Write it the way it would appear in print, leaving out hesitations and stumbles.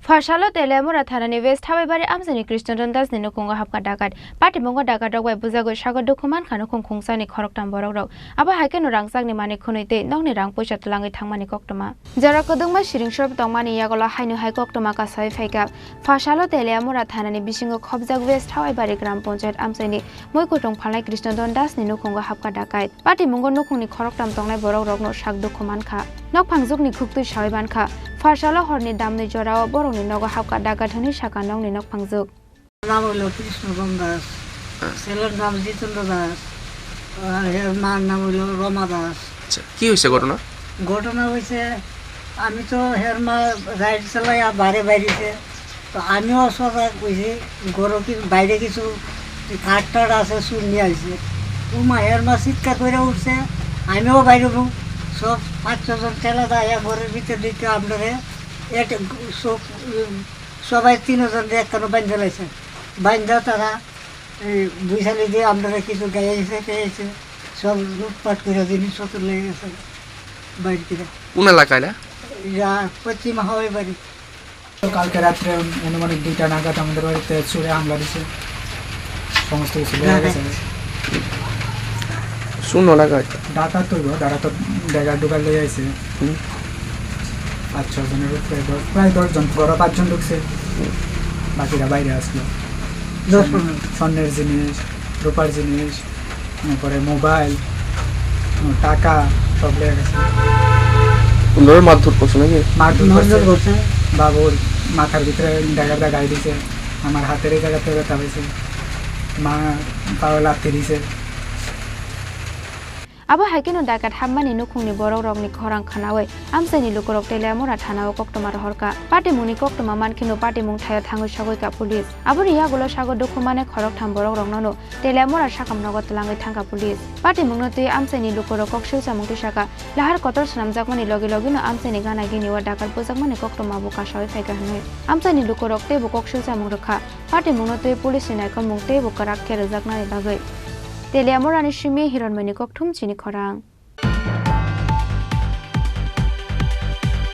Farshalo Teliamura Thanani West Hawaibari Amchaini Krishnadhan Nukhungo Hapka Dakait Patimungo Dakait Rok Bujakha Shago Dokuman Kanukung Khungsani Khoroktam Borok Aba Haikenu Rangsakni Mani Khunite Nokni Rang Puja Tlangi Thangmani Koktoma Jara Kodungma Shiring Shop Tongmani Yagola Hainu Haikoktoma Kasai Faika Farshalo Teliamura Thanani Bishingo Khobjak West Hawaibari Gram Panchayat Amchaini Moikotong Phalai Krishnadhan Nukhungo Hapka Dakait Patimungo Nukhungni Khoroktam Tongnai Borok no Shak Dokuman Kha Nok Phangjukni Khuktu Shaiban Kha Farshalo Horni Damni Jorao Borongni Nogo Hapka Dakait Honi Shaka Nongni Nok Phangjuk Namolo Krishnadhan Seller নাম জিতেন্দ্র দাস এর মার নাম হলো রমা দাস আচ্ছা কি হইছে ঘটনা হইছে আমি তো হের মা রাইড চালাই বারে বাইরেছে তো আমিও সজাগ হইছি গরো কি বাইরে কিছু কাঠটার আছে সুর নিয়ে আইছে ও মা হের মা চিৎকার করে উঠছে আমিও বাইরে সব 5-6 জন ঠেলা দেয় ঘরের ভিতর দিকে আপনারে সবাই 3 জন একখানে বান্ধা লাইছে বান্ধা তারা বুঝালি দিয়ে আপনারা কিছু গাইছে সব লুটপাট করে জিনিসপত্র লেগে গেছে বাইরে থেকে কোন এলাকায় না পশ্চিম হাওয়াইবাড়ি কালকে রাত্রে অনুমানিক 2টা নাগাদ আমাদের বাড়িতে ছুড়ে হামলা দিছে সমস্ত কিছু লেগে গেছে শুনো লাগাই ডাটা তো জায়গা ঢুকার লেগে আছে 5-6 জনের উপরে প্রায় 10 জন 5 জন ঢুকছে বাকিরা বাইরে আসলো স্বর্ণের জিনিস রূপার জিনিস তারপরে মোবাইল টাকা সব লেগে গেছে মারধর করছে নাকি মারধর করছে বাবুর মাথার ভিতরে জায়গাটা গায়ে দিছে আমার হাতের এই জায়গাতে ব্যথা হয়েছে মা পাওয়া লাথি দিছে Aba Haikenu Dakait Hammani Nukhungni Borok Rokni Khorang Khanawe Amchaini Lukorok Teliamura Thanao Koktoma Horka Patimuni Koktoma Mankinu Patimung Thayo Thangu Shagoika Police Aburi Yagulo Shago Dokumane Khorok Tham Borok Roknono Teliamura Shakam Nogo Tlangi Thangka Police Patimung no Tui Amchaini Lukorok Kokshil Samung Shaka Lahar Kotor Sanamjakmani Logi no Amchaini Gana Gini wa Dakait Bujakmani Koktoma Buka Shawi Faika Hanoi Amchaini Lukorok Tebu Kokshil Samung Rakha Patimung no Tui Police Nai Komung Tebu Karak Kere Jaknani Bagai Teliamura ni Shimi Hiranmani Kokthum Chini Khorang